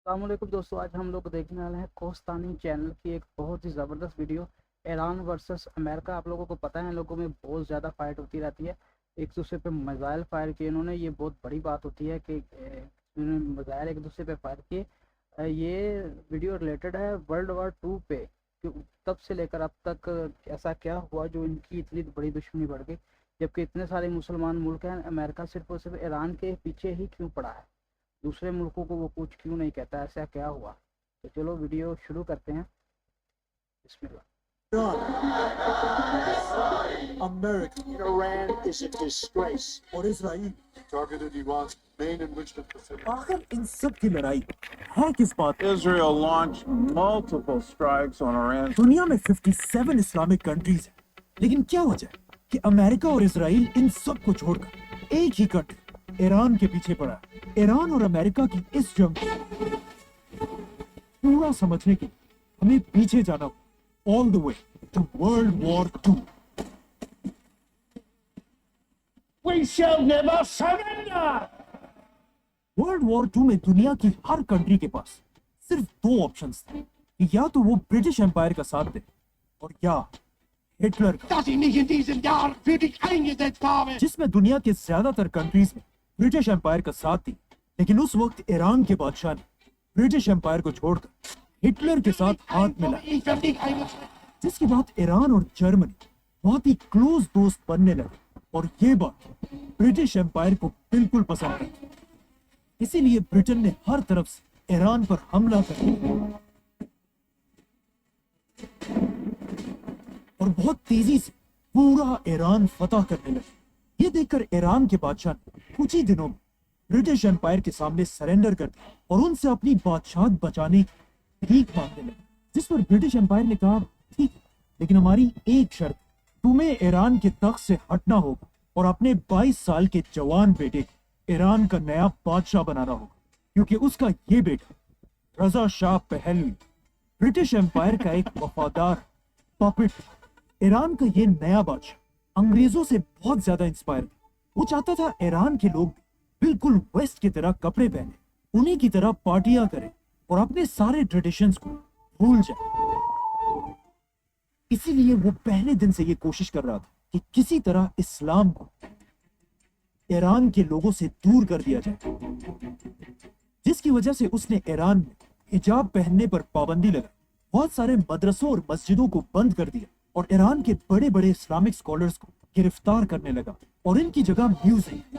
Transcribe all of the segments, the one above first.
السلام علیکم دوستو، آج ہم لوگ دیکھنے والے ہیں کوستانی چینل کی ایک بہت ہی زبردست ویڈیو ایران ورسس امریکہ۔ آپ لوگوں کو پتہ ہے لوگوں میں بہت زیادہ فائٹ ہوتی رہتی ہے، ایک دوسرے پہ میزائل فائر کیے انہوں نے، یہ بہت بڑی بات ہوتی ہے کہ انہوں نے میزائل ایک دوسرے پہ فائر کیے۔ یہ ویڈیو ریلیٹڈ ہے ورلڈ وار 2 پہ کہ تب سے لے کر اب تک ایسا کیا ہوا جو ان کی اتنی بڑی دشمنی بڑھ گئی، جبکہ اتنے سارے مسلمان ملک ہیں، امریکہ صرف اور صرف ایران کے پیچھے ہی کیوں پڑا ہے، دوسرے ملکوں کو وہ کچھ کیوں نہیں کہتا، ایسا کیا ہوا؟ تو چلو ویڈیو شروع کرتے ہیں، بسم اللہ۔ America Iran is a disgrace. اور اسرائیل Targeted Iran's main enrichment facility. آخر ان سب کی لڑائی ہے کس بات؟ Israel launched multiple strikes on Iran. دنیا میں 57 اسلامک کنٹریز ہیں، لیکن کیا وجہ ہے کہ امریکہ اور اسرائیل ان سب کو چھوڑ کر ایک ہی کنٹری ایران کے پیچھے پڑا ہے؟ ایران اور امریکہ کی اس جنگ پورا سمجھنے کے لیے ہمیں پیچھے جانا ہوگا، all the way to World War II۔ We shall never surrender! World war 2 میں دنیا کی ہر کنٹری کے پاس صرف دو آپشنز تھے، کہ یا تو وہ برٹش امپائر کا ساتھ دے اور یا ہٹلر کا، Dass ich nicht in diesem Jahr für dich eingesetzt habe. جس میں دنیا کے زیادہ تر کنٹریز نے برٹش امپائر کا ساتھ دی، لیکن اس وقت ایران کے بادشاہ نے برٹش امپائر کو چھوڑ کر ہٹلر کے ساتھ ہاتھ ملا، Ich für dich eingesetzt. جس کے بعد ایران اور جرمنی بہت ہی کلوز دوست بننے لگے، اور یہ بات برٹش امپائر کو بالکل پسند ہے۔ اسی لیے برٹن نے ہر طرف سے ایران پر حملہ کر دیا اور بہت تیزی سے پورا ایران فتح کرنے لگے۔ یہ دیکھ کر ایران کے بادشاہ نے کچھ ہی دنوں میں برٹش امپائر کے سامنے سرنڈر کر دیا اور ان سے اپنی بادشاہت بچانے کی بھیک مانگنے لگے، جس پر برٹش امپائر نے کہا ٹھیک ہے، لیکن ہماری ایک شرط، تمہیں ایران کے تخت سے ہٹنا ہوگا اور اپنے 22 سال کے جوان بیٹے کو ایران کا نیا بادشاہ بنانا ہوگا، کیونکہ اس کا یہ بیٹا رضا شاہ پہلوی برٹش امپائر کا ایک وفادار پاپٹ تھا۔ ایران کا یہ نیا بادشاہ انگریزوں سے بہت زیادہ انسپائر تھا، وہ چاہتا تھا ایران کے لوگ بالکل ویسٹ کی طرح کپڑے پہنے، انہی کی طرح پارٹیاں کریں اور اپنے سارے ٹریڈیشنز کو بھول جائیں۔ اسی لیے وہ پہلے دن سے یہ کوشش کر رہا تھا کہ کسی طرح اسلام کو ایران کے لوگوں سے دور کر دیا جائے، جس کی وجہ سے اس نے ایران میں حجاب پہننے پر پابندی لگائی، بہت سارے مدرسوں اور مسجدوں کو بند کر دیا اور ایران کے بڑے بڑے اسلامک اسکالرز کو گرفتار کرنے لگا، اور ان کی جگہ میوزک،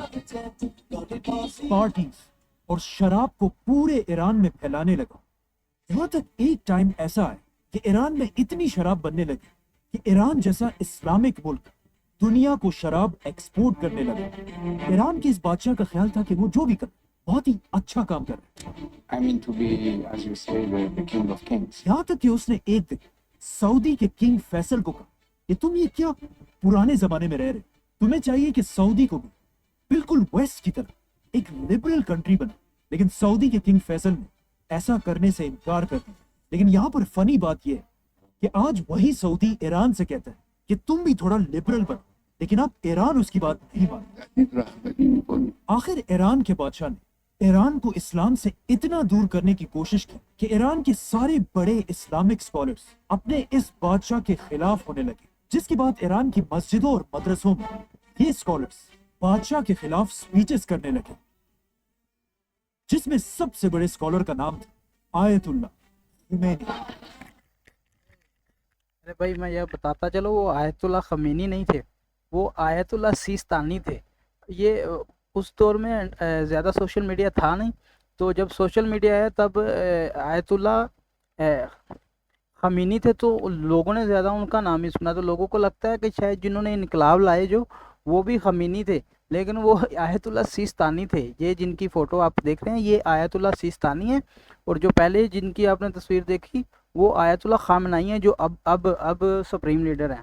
پارٹیز اور شراب کو پورے ایران میں پھیلانے لگا۔ یہاں تک ایک ٹائم ایسا ہے کہ ایران میں اتنی شراب بننے لگی کہ ایران جیسا اسلامک ملک دنیا کو شراب ایکسپورٹ کرنے لگا۔ ایران کے اس بادشاہ کا خیال تھا کہ وہ جو بھی کر بہت ہی اچھا کام کر رہے ہیں، I mean to be, as you say, the king of kings. یہاں تک کہ اس نے ایک دن سعودی کے کنگ فیصل کو کہا کہ تم یہ کیا پرانے زمانے میں رہ رہے، تمہیں چاہیے کہ سعودی کو بھی بالکل ویسٹ کی طرح ایک لبرل کنٹری بنا، لیکن سعودی کے کنگ فیصل نے ایسا کرنے سے انکار کر دیا۔ لیکن یہاں پر فنی بات یہ ہے کہ آج وہی سعودی ایران سے کہتا ہے کہ تم بھی تھوڑا لبرل بنو، لیکن اب ایران اس کی بات نہیں مانتا۔ آخر ایران کے بادشاہ نے ایران کو اسلام سے اتنا دور کرنے کی کوشش کی کہ ایران کے سارے بڑے اسلامک اسکالرز اپنے اس بادشاہ کے خلاف ہونے لگے، جس کے بعد ایران کی مسجدوں اور مدرسوں میں یہ اسکالرز بادشاہ کے خلاف سپیچز کرنے لگے، جس میں سب سے بڑے اسکالر کا نام تھا آیت اللہ خمینی۔ ارے بھائی میں یہ بتاتا چلو، وہ آیت اللہ خمینی نہیں تھے، وہ آیت اللہ سیستانی تھے۔ یہ اس دور میں زیادہ سوشل میڈیا تھا نہیں، تو جب سوشل میڈیا ہے تب آیت اللہ خمینی تھے، تو لوگوں نے زیادہ ان کا نام ہی سنا، تو لوگوں کو لگتا ہے کہ شاید جنہوں نے انقلاب لائے جو وہ بھی خمینی تھے، لیکن وہ آیت اللہ سیستانی تھے۔ یہ جن کی فوٹو آپ دیکھ رہے ہیں یہ آیت اللہ سیستانی ہے، اور جو پہلے جن کی آپ نے تصویر دیکھی وہ آیت اللہ خامنائی ہیں، جو اب سپریم لیڈر ہیں۔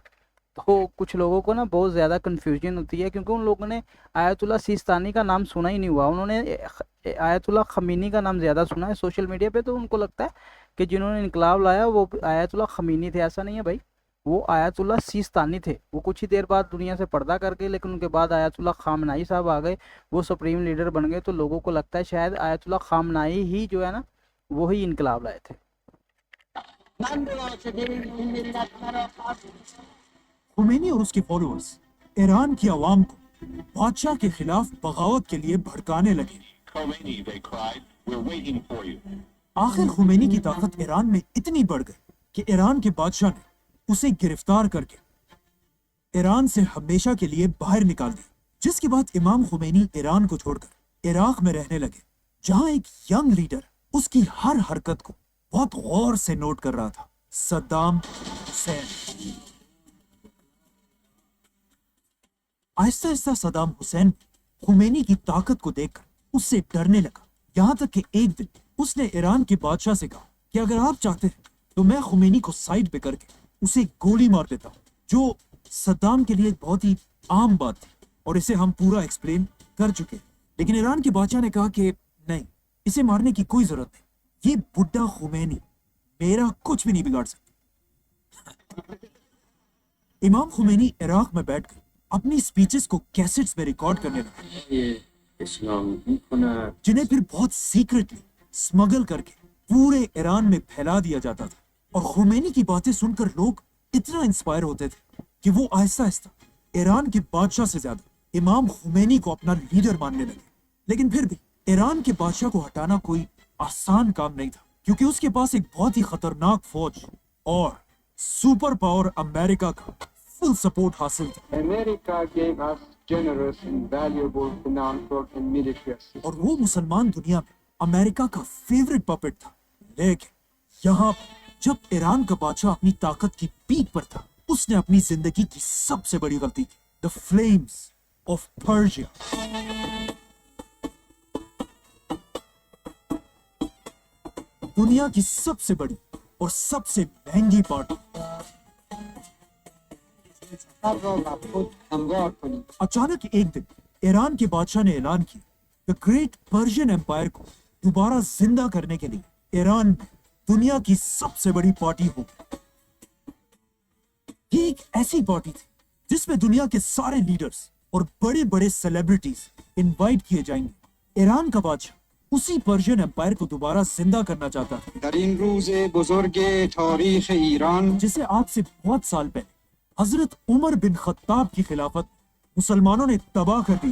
تو کچھ لوگوں کو نا بہت زیادہ کنفیوژن ہوتی ہے، کیونکہ ان لوگوں نے آیت اللہ سیستانی کا نام سنا ہی نہیں ہوا، انہوں نے آیت اللہ خمینی کا نام زیادہ سنا ہے سوشل میڈیا پہ، تو ان کو لگتا ہے کہ جنہوں نے انقلاب لایا وہ آیت اللہ خمینی تھے۔ ایسا نہیں ہے بھائی، وہ آیت اللہ سیستانی تھے، وہ کچھ ہی دیر بعد دنیا سے پردہ کر کے، لیکن ان کے بعد آیت اللہ خامنائی صاحب آ گئے، وہ سپریم لیڈر بن گئے، تو لوگوں کو لگتا ہے شاید آیت اللہ خامنائی ہی جو ہے نا وہی انقلاب لائے تھے. خمینی اور اس کے فالوورز ایران کی عوام کو بادشاہ کے خلاف بغاوت کے لیے بھڑکانے لگے. Khomeini, they cried, we're waiting for you. آخر خمینی کی طاقت ایران میں اتنی بڑھ گئی کہ ایران کے بادشاہ نے اسے گرفتار کر کے ایران سے ہمیشہ کے لیے باہر نکال دیا، جس کے بعد امام خمینی ایران کو چھوڑ کر عراق میں رہنے لگے، جہاں ایک ینگ لیڈر اس کی ہر حرکت کو بہت غور سے نوٹ کر رہا تھا، صدام حسین. آہستہ آہستہ صدام حسین خمینی کی طاقت کو دیکھ کر اس سے ڈرنے لگا، یہاں تک کہ ایک دن اس نے ایران کے بادشاہ سے کہا کہ اگر آپ چاہتے ہیں تو میں خمینی کو سائڈ پہ کر کے اسے گولی مار دیتا ہوں، جو صدام کے لیے بہت ہی عام بات تھی اور اسے ہم پورا ایکسپلین کر چکے. لیکن ایران کے بادشاہ نے کہا کہ نہیں، اسے مارنے کی کوئی ضرورت نہیں، یہ بڈھا خمینی میرا کچھ بھی نہیں بگاڑ سکتا. امام خمینی عراق میں بیٹھ کر اپنی سپیچز کو کیسٹس میں ریکارڈ کرنے لگا، جنہیں پھر بہت سیکرٹلی اسمگل کر کے پورے ایران میں پھیلا دیا جاتا تھا. اور خمینی کی باتیں سن کر لوگ اتنا انسپائر ہوتے تھے کہ وہ آہستہ آہستہ ایران کے بادشاہ سے زیادہ امام خمینی کو اپنا لیڈر ماننے لگے. لیکن پھر بھی ایران کے بادشاہ کو ہٹانا کوئی آسان کام نہیں تھا، کیونکہ اس کے پاس ایک بہت ہی خطرناک فوج اور سپر پاور امریکہ کا فل سپورٹ حاصل تھا. America gave us generous and valuable financial and military assistance. اور وہ مسلمان دنیا میں امریکہ کا فیورٹ پپٹ تھا. لیکن یہاں جب ایران کا بادشاہ اپنی طاقت کی پیک پر تھا، اس نے اپنی زندگی کی سب سے بڑی غلطی کی، دا فلیمز آف پرشیا. دنیا کی سب سے بڑی اور سب سے مہنگی پارٹی اچانک ایک دن ایران کے بادشاہ نے اعلان کیا کہ گریٹ پرشین امپائر کو دوبارہ زندہ کرنے کے لیے ایران میں دنیا کی سب سے بڑی پارٹی ہوگی. یہ ایک ایسی پارٹی تھی جس میں دنیا کے سارے لیڈرز اور بڑے بڑے سیلیبریٹیز انوائٹ کیے جائیں گے. ایران کا بادشاہ اسی پرشین امپائر کو دوبارہ زندہ کرنا چاہتا تھا، در این روز بزرگ تاریخ ایران جسے آج سے بہت سال پہلے حضرت عمر بن خطاب کی خلافت مسلمانوں نے تباہ کر دی.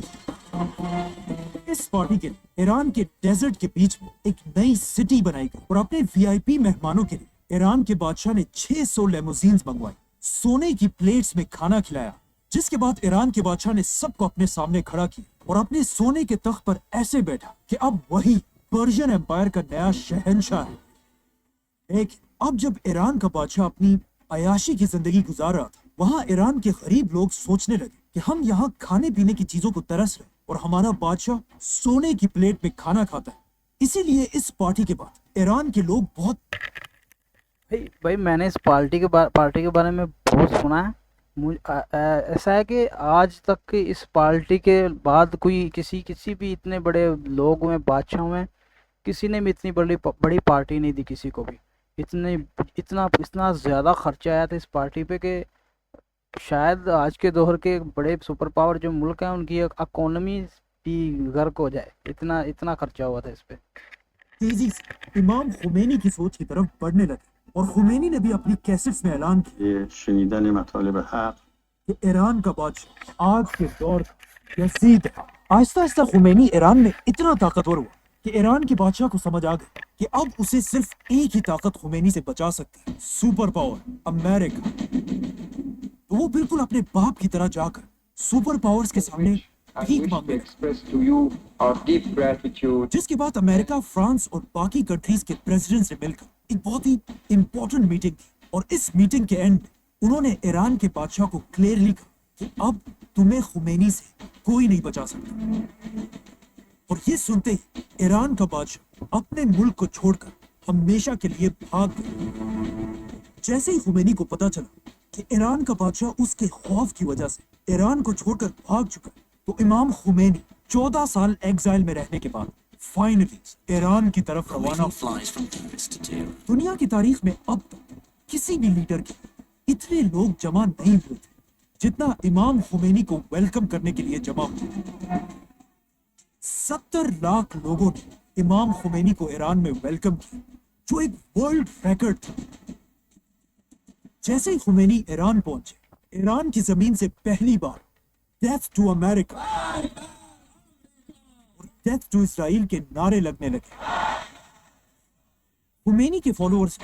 اس پارٹی کے لیے ایران کے ڈیزرٹ کے بیچ میں ایک نئی سٹی بنائی گئی اور اپنے وی آئی پی مہمانوں کے لیے ایران کے بادشاہ نے 600 لیموزینز منگوائی، سونے کی پلیٹس میں کھانا کھلایا، جس کے بعد ایران کے بادشاہ نے سب کو اپنے سامنے کھڑا کیا اور اپنے سونے کے تخت پر ایسے بیٹھا کہ اب وہی پرشین امپائر کا نیا شہنشاہ ہے. لیکن اب جب ایران کا بادشاہ اپنی عیاشی کی زندگی گزار رہا تھا، وہاں ایران کے غریب لوگ سوچنے لگے کہ ہم یہاں کھانے پینے کی چیزوں کو ترس رہے اور ہمارا بادشاہ سونے کی پلیٹ میں کھانا کھاتا ہے. اسی لیے اس پارٹی کے بعد ایران کے لوگ بہت بھائی میں نے اس پارٹی کے بارے میں بہت سنا ہے. ایسا ہے کہ آج تک کی اس پارٹی کے بعد کوئی کسی بھی اتنے بڑے لوگ ہوئے، بادشاہ ہوئے، کسی نے بھی اتنی بڑی پارٹی نہیں دی کسی کو بھی. اتنا زیادہ خرچہ آیا تھا اس پارٹی پہ کہ شاید آج کے دور کے بڑے سپر پاور جو ملک ہیں ان کی اکانومی بھی غرق ہو جائے، اتنا خرچہ ہوا تھا اس پہ. تیزی سے امام خمینی کی سوچ کی طرف بڑھنے لگے اور خمینی نے بھی اپنی کیسٹس میں اعلان کیا شنیدن مطالب حق کہ ایران کا بادشاہ آج کے دور کا یزید ہے. آہستہ آہستہ خمینی ایران میں اتنا طاقتور ہوا کہ ایران کے بادشاہ کو سمجھ آ گئی کہ اب اسے صرف ایک ہی طاقت خمینی سے بچا سکتی ہے، سپر پاور امریکہ. تو وہ بالکل اپنے باپ کی طرح جا کر سپر پاورز کے سامنے I بھیک wish to مانگے، express to you our deep gratitude. جس کے بعد امریکہ، فرانس اور باقی کنٹریز کے پریزیڈنٹ سے مل کر ایک بہت ہی امپورٹنٹ میٹنگ کی. اور اس میٹنگ کے اینڈ میں انہوں نے ایران کے بادشاہ کو کلیئرلی کہا کہ اب تمہیں خمینی سے کوئی نہیں بچا سکتا. اور یہ سنتے ہی ایران کا بادشاہ اپنے ملک کو چھوڑ کر ہمیشہ کے لیے بھاگ گیا. جیسے ہی خمینی کو پتا چلا کہ ایران کا بادشاہ اس کے خوف کی وجہ سے ایران کو چھوڑ کر بھاگ چکا، تو امام خمینی 14 سال ایگزائل میں رہنے کے بعد فائنلی ایران کی طرف روانہ ہوا. دنیا کی تاریخ میں اب تک کسی بھی لیڈر کے اتنے لوگ جمع نہیں ہوئے تھے جتنا امام خمینی کو ویلکم کرنے کے لیے جمع ہوئے. 70 لاکھ لوگوں نے امام خمینی کو ایران میں ویلکم کیا جو ایک ورلڈ ریکارڈ تھا۔ جیسے ہی خمینی ایران پہنچے، ایران کی زمین سے پہلی بار ڈیتھ ٹو امریکہ اور ڈیتھ ٹو اسرائیل کے نعرے لگنے لگے۔ خمینی کے فالوورز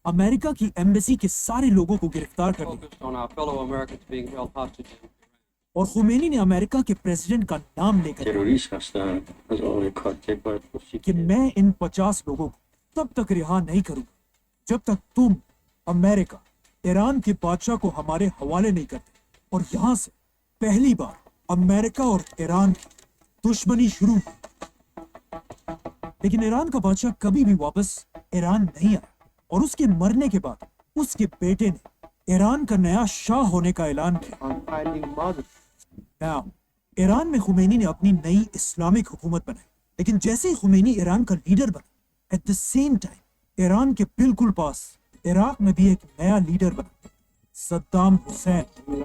امریکہ کی ایمبیسی کے سارے لوگوں کو گرفتار کر لیا focused on our fellow Americans being held hostage in اور خمینی نے امریکہ کے پریزیڈنٹ کا نام لے کر terroristas hasta las OLKT para کہ میں ان 50 لوگوں کو تب تک رہا نہیں کروں گا جب تک تم امریکہ ایران کے بادشاہ کو ہمارے حوالے نہیں کرتے۔ اور یہاں سے پہلی بار امریکہ اور ایران کی دشمنی شروع ہوئی۔ لیکن ایران کا بادشاہ کبھی بھی واپس ایران نہیں آیا اور اس کے مرنے کے بعد اس کے بیٹے نے ایران کا نیا شاہ ہونے کا اعلان کیا۔ On finding Muslims. Now, Iran میں خمینی نے اپنی نئی اسلامک حکومت بنائی، لیکن جیسے ہی خمینی ایران کا لیڈر بنا، at the same time Iran کے بالکل پاس عراق میں بھی ایک نیا لیڈر بنا، صدام حسین۔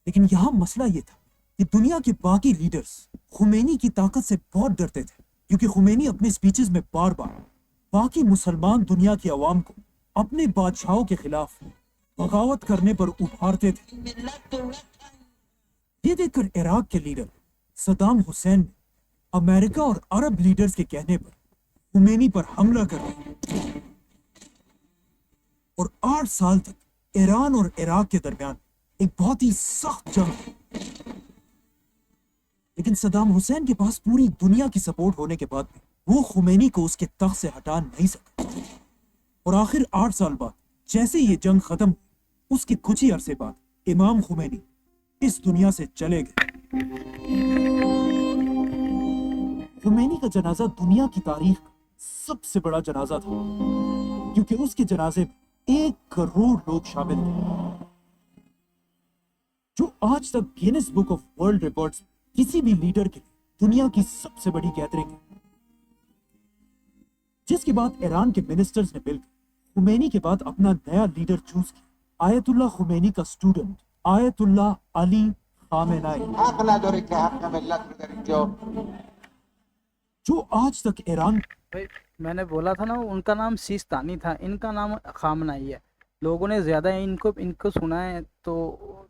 لیکن یہاں مسئلہ یہ تھا کہ دنیا کے باقی لیڈرز خمینی کی طاقت سے بہت ڈرتے تھے، کیونکہ خمینی اپنے سپیچز میں بار بار باقی مسلمان دنیا کی عوام کو اپنے بادشاہوں کے خلاف بغاوت کرنے پر ابھارتے تھے۔ یہ دیکھ کر عراق کے لیڈر صدام حسین نے امریکہ اور عرب لیڈرز کے کہنے پر خمینی پر حملہ کر دیا اور 8 سال تک ایران اور عراق کے درمیان ایک بہت ہی سخت جنگ ہوئی۔ لیکن صدام حسین کے پاس پوری دنیا کی سپورٹ ہونے کے بعد بھی وہ خمینی کو اس کے تخت سے ہٹا نہیں سکا اور آخر 8 سال بعد جیسے یہ جنگ ختم ہوئی، اس کے کچھ ہی عرصے بعد امام خمینی اس دنیا سے چلے گئے۔ خمینی کا جنازہ دنیا کی تاریخ کا سب سے بڑا جنازہ تھا، کیونکہ اس کے جنازے میں 1 کروڑ لوگ شامل تھے، جو آج تک grains book of world records میں کسی بھی لیڈر کے لیے دنیا کی سب سے بڑی گیدرنگ ہے۔ جس کے بعد ایران کے منسٹرز نے مل کر خمینی کے بعد اپنا نیا لیڈر چوز کیا، آیت اللہ خمینی کا اسٹوڈنٹ آیت اللہ علی خامنائی، حق نداری که حق ملت رو در اینجا جو آج تک ایران بھائی میں نے بولا تھا نا ان کا نام سیستانی تھا، ان کا نام خامنائی ہے۔ لوگوں نے زیادہ ان کو سنا ہے تو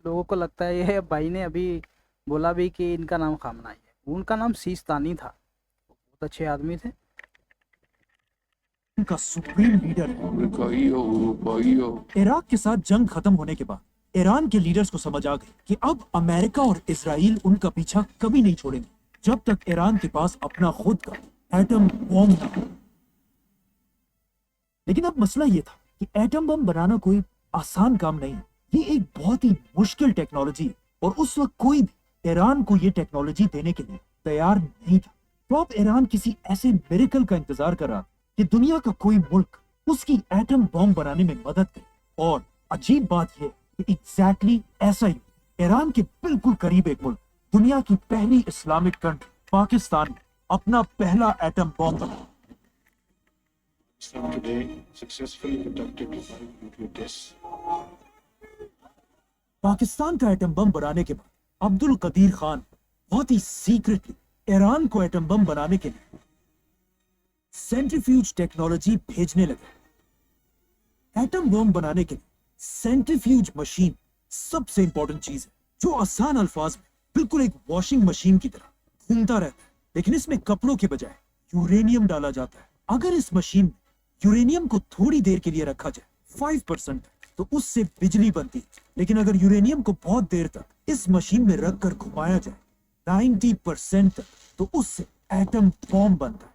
لوگوں کو لگتا ہے یہ بھائی نے ابھی بولا بھی کہ ان کا نام خامنائی ہے، ان کا نام سیستانی تھا، بہت اچھے آدمی تھے۔ کا سپریم لیڈر ہے۔ عراق کے ساتھ جنگ ختم ہونے کے بعد ایران کے لیڈرز کو سمجھ آ گئی کہ اب امریکہ اور اسرائیل ان کا پیچھا کبھی نہیں چھوڑیں گے جب تک ایران کے پاس اپنا خود کا ایٹم بم نہ ہو۔ لیکن اب مسئلہ یہ تھا کہ ایٹم بم بنانا کوئی آسان کام نہیں ہے، یہ ایک بہت ہی مشکل ٹیکنالوجی ہے اور اس وقت کوئی بھی ایران کو یہ ٹیکنالوجی دینے کے لیے تیار نہیں تھا۔ تو اب ایران کسی ایسے میریکل کا انتظار کر رہا کہ دنیا کا کوئی ملک اس کی ایٹم بم بنانے میں مدد کرے، اور عجیب بات یہ کہ ایگزیکٹلی ایسا ہی ایران کے بالکل قریب ایک ملک، دنیا کی پہلی اسلامک کنٹری پاکستان نے اپنا پہلا ایٹم بم بنایا۔ Pakistan today successfully conducted 5 nuclear tests. Pakistan کا ایٹم بم بنانے کے بعد عبد القدیر خان بہت ہی سیکرٹلی ایران کو ایٹم بم بنانے کے لیے سینٹریفیوج ٹیکنالوجی بھیجنے لگے۔ ایٹم بم بنانے کے لیے سینٹریفیوج مشین سب سے امپورٹنٹ چیز ہے، جو آسان الفاظ میں بالکل ایک واشنگ مشین کی طرح گھومتا رہتا ہے، لیکن اس میں کپڑوں کے بجائے یورینیم ڈالا جاتا ہے۔ اگر اس مشین میں یورینیم کو تھوڑی دیر کے لیے رکھا جائے 5% تو اس سے بجلی بنتی ہے، لیکن اگر یورینیم کو بہت دیر تک اس مشین میں رکھ کر گھمایا جائے 90% تک تو اس سے ایٹم بم بنتا ہے۔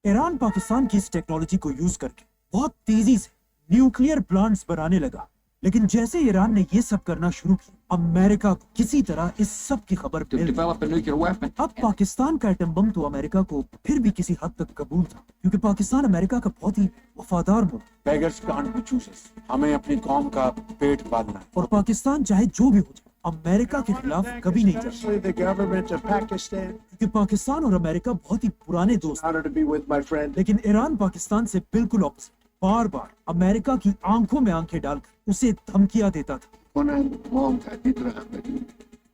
ایران پاکستان کی اس ٹیکنالوجی کو یوز کر کے بہت تیزی سے نیوکلیئر پلانٹس بنانے لگا، لیکن جیسے ایران نے یہ سب کرنا شروع کیا، امریکہ کو کسی طرح اس سب کی خبر مل گئی۔ اب پاکستان کا ایٹم بم تو امریکہ کو پھر بھی کسی حد تک قبول تھا، کیونکہ پاکستان امریکہ کا بہت ہی وفادار ملک، Beggars can't be choosers. ہمیں اپنی قوم کا پیٹ پالنا ہے۔ اور پاکستان چاہے جو بھی ہو جائے امریکہ کے خلاف کبھی نہیں جائے، Especially the government of Pakistan. کیونکہ پاکستان اور امریکہ بہت ہی پرانے دوست ہیں۔ Honored to be with my friend. لیکن ایران پاکستان سے بالکل اپوزٹ، بار بار امریکہ کی آنکھوں میں آنکھیں ڈال کر اسے دھمکیاں دیتا تھا۔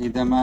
إذا ما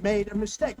made a mistake.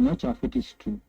Much of it is true.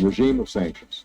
regime of sanctions.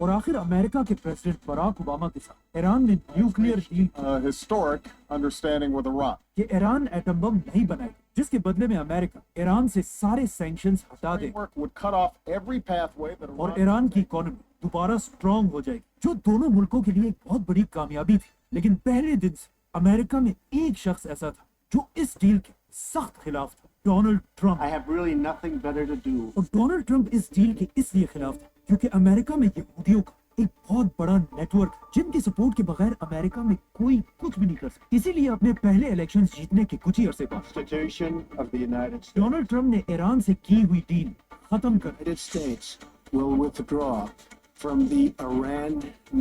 اور آخر امریکہ کے پریزیڈنٹ براک اوباما کے ساتھ ایران نے nuclear deal A historic understanding with Iran. کہ ایران ایٹم بم نہیں بنائے جس کے بدلے میں امریکہ ایران سے سارے سینکشنز ہٹا دے Framework would cut off every pathway that اور Iran ایران کی اکانومی دوبارہ سٹرونگ ہو جائے گی، جو دونوں ملکوں کے لیے ایک بہت بڑی کامیابی تھی۔ لیکن پہلے دن سے امریکہ میں ایک شخص ایسا تھا جو اس ڈیل کے سخت خلاف تھا، Donald Trump. I have really nothing better to do. اور ڈونلڈ ٹرمپ اس ڈیل کے اس لیے خلاف تھا کیونکہ امریکہ میں یہودیوں کا ایک بہت بڑا نیٹ ورک جن کی سپورٹ کے بغیر امریکہ میں کوئی کچھ بھی نہیں کر سکتا، اسی لیے اپنے پہلے الیکشن جیتنے کے کچھ ہی عرصے بعد Constitution of the United States. Donald Trump نے ایران سے کی ہوئی ڈیل ختم کر دی۔ United States will withdraw from the Iran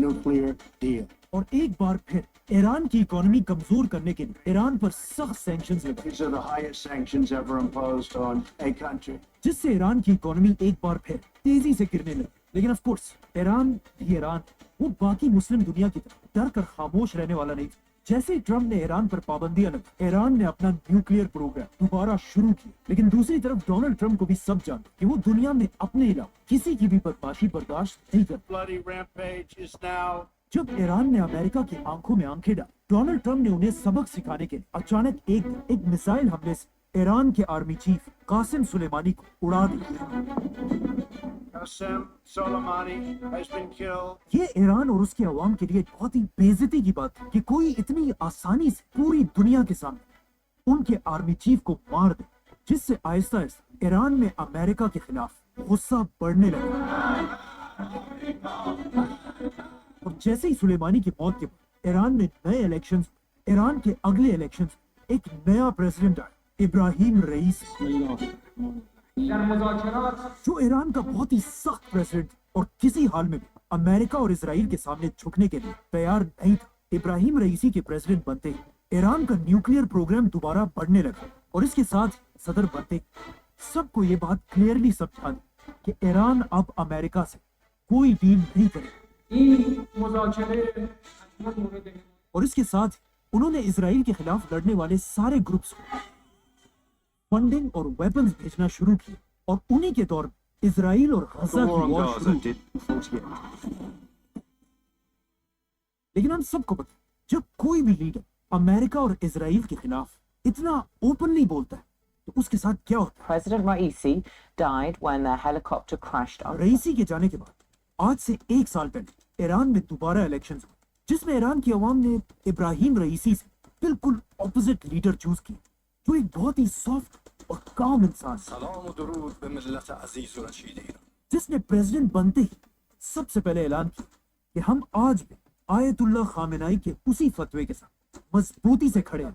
nuclear deal. اور ایک بار پھر ایران کی اکانومی کمزور کرنے کے لیے ایران پر سخت سینکشنز لگائے These are the highest sanctions ever imposed on a country. جس سے ایران کی اکانومی ایک بار پھر تیزی سے گرنے لگی۔ لیکن آف کورس ایران بھی ایران، وہ باقی مسلم دنیا کی طرح ڈر کر خاموش رہنے والا نہیں تھا۔ جیسے ہی ٹرمپ نے ایران پر پابندیاں لگا، ایران نے اپنا نیوکلیئر پروگرام دوبارہ شروع کیا۔ لیکن دوسری طرف ڈونلڈ ٹرمپ کو بھی سب جانتے کہ وہ دنیا میں اپنے علاوہ کسی کی بھی بدماشی برداشت نہیں کرتا۔ Bloody rampage is now. جب ایران نے امریکہ کی آنکھوں میں آنکھیں ڈالی، ڈونلڈ ٹرمپ نے انہیں سبق سکھانے کے لیے اچانک ایک میزائل حملے سے ایران کے آرمی چیف قاسم سلیمانی کو اڑا دیا۔ Qasem Soleimani has been killed. یہ ایران اور اس کے عوام کے لیے بہت ہی بے عزتی کی بات ہے کہ کوئی اتنی آسانی سے پوری دنیا کے سامنے ان کے آرمی چیف کو مار دے، جس سے آہستہ آہستہ ایران میں امریکہ کے خلاف غصہ بڑھنے لگا۔ اور جیسے ہی سلیمانی کی موت کے بعد ایران میں نئے الیکشنز، ایران کے اگلے الیکشنز، ایک نیا پریزیڈنٹ آیا، ابراہیم رئیسی، جو ایران کا بہت ہی سخت پریزیڈنٹ اور کسی حال میں بھی امریکہ اور اسرائیل کے سامنے جھکنے کے لیے تیار نہیں تھا۔ ابراہیم رئیسی کے پریزیڈنٹ بنتے ہی ایران کا نیوکلیئر پروگرام دوبارہ بڑھنے لگا اور اس کے ساتھ صدر بنتے ہی سب کو یہ بات کلیئرلی سمجھا دی کہ ایران اب امریکہ سے کوئی ڈیل نہیں کرے، اور اس کے ساتھ انہوں نے اسرائیل کے خلاف لڑنے والے سارے گروپس کو فنڈنگ اور ویپنز بھیجنا شروع کیے، اور انہی کے دور میں اسرائیل اور غزہ کی وار شروع ہوئی۔ لیکن ہم سب کو پتہ ہے، جب کوئی بھی لیڈر امریکہ اور اسرائیل کے خلاف اتنا اوپنلی بولتا ہے تو اس کے ساتھ کیا ہوتا President Raisi died when the helicopter crashed ہے۔ on. رئیسی کے جانے کے بعد آج سے 1 سال پہلے ایران میں دوبارہ الیکشنز ہوئے، جس میں ایران کی عوام نے ابراہیم رئیسی سے بالکل اپوزٹ لیڈر چوز کیا، جو ایک بہت ہی سافٹ اور کام انسان جس نے پریزیڈنٹ بنتے ہی سب سے پہلے اعلان کیا کہ ہم آج بھی آیت اللہ خامنائی کے اسی فتوے کے ساتھ مضبوطی سے کھڑے ہیں،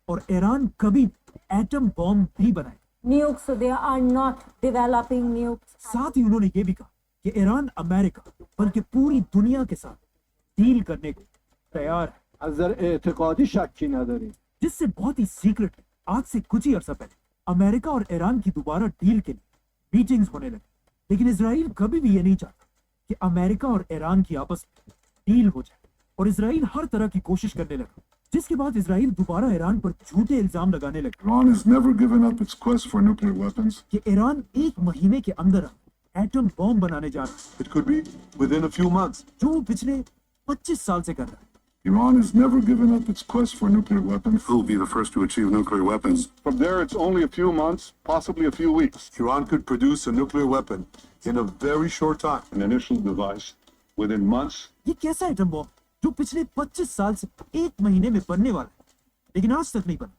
اور ایران کبھی ایٹم بم نہیں بنائے۔ Nukes, so they are not developing nukes. ساتھ ہی انہوں نے یہ بھی کہا کہ ایران امریکہ بلکہ پوری دنیا کے ساتھ ڈیل کرنے کو تیار ہے، جس سے بہت ہی سیکرٹ آج سے کچھ ہی عرصہ پہلے امریکہ اور ایران کی دوبارہ ڈیل کے لیے میٹنگز ہونے لگے۔ لیکن اسرائیل کبھی بھی یہ نہیں چاہتا کہ امریکہ اور ایران کی آپس میں ڈیل ہو جائے، اور اسرائیل ہر طرح کی کوشش کرنے لگا، جس کے بعد اسرائیل دوبارہ ایران پر جھوٹے الزام لگانے لگا Iran has never given up its quest for nuclear weapons. کہ ایران 1 مہینے کے اندر ایٹم بم بنانے جا رہا ہے، It could be within a few months. جو وہ پچھلے 25 سال سے کر رہا ہے۔ Iran has never given up its quest for nuclear weapons. Who will be the first to achieve nuclear weapons? From there, it's only a few months, possibly a few weeks. Iran could produce a nuclear weapon in a very short time. An initial device within months. یہ کیسا atom bomb جو پچھلے 25 سال سے 1 مہینے میں بننے والا ہے لیکن آج تک نہیں بنا؟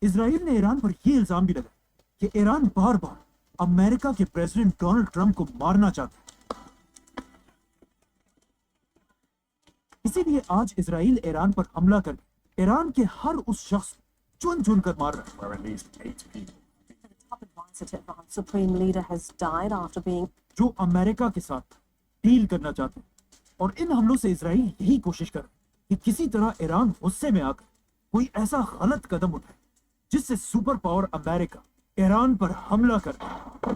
اسرائیل نے ایران پر یہ الزام بھی لگایا کہ ایران بار بار امریکہ کے پریزیڈنٹ ڈونلڈ ٹرمپ کو مارنا چاہتا ہے۔ اسی لیے آج اسرائیل ایران پر حملہ کر کے ایران کے ہر اس شخص کو چن چن کر مار رہا ہے Supreme leader has died after being. جو امریکہ کے ساتھ ڈیل کرنا چاہتے ہیں، اور ان حملوں سے اسرائیل یہی کوشش کر کہ کسی طرح ایران غصے میں آ کر کوئی ایسا غلط قدم اٹھائے جس سے سپر پاور امریکہ ایران پر حملہ کر دے،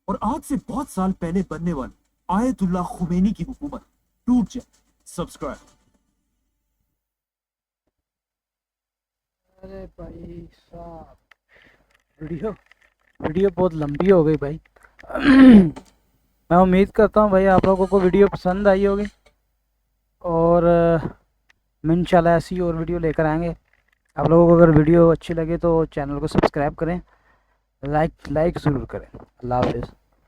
اور آج سے بہت سال پہلے بننے والی آیت اللہ خمینی کی حکومت ٹوٹ جائے۔ سبسکرائب۔ ارے بھائی صاحب ویڈیو بہت لمبی ہو گئی بھائی۔ میں امید کرتا ہوں بھائی آپ لوگوں کو ویڈیو پسند آئی ہوگی، اور میں انشاءاللہ ایسی اور ویڈیو لے کر آئیں گے۔ آپ لوگوں کو اگر ویڈیو اچھی لگے تو چینل کو سبسکرائب کریں، لائک ضرور کریں۔ اللہ حافظ۔